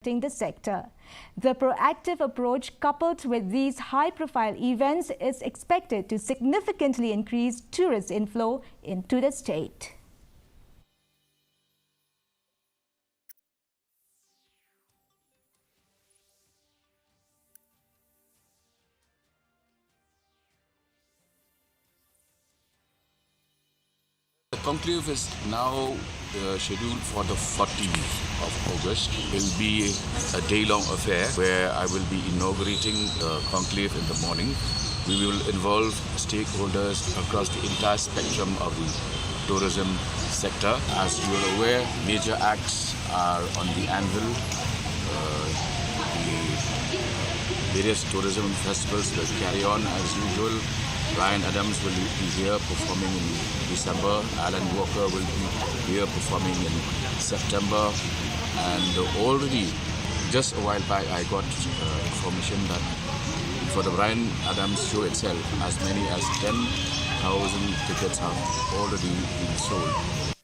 the sector. The proactive approach coupled with these high-profile events is expected to significantly increase tourist inflow into the state. The conclave is now scheduled for the 14th of August. It will be a day-long affair where I will be inaugurating the conclave in the morning. We will involve stakeholders across the entire spectrum of the tourism sector. As you are aware, major acts are on the anvil. The various tourism festivals will carry on as usual. Brian Adams will be here performing in December. Alan Walker will be here performing in September. And already, just a while back, I got information that for the Brian Adams show itself, as many as 10,000 tickets have already been sold.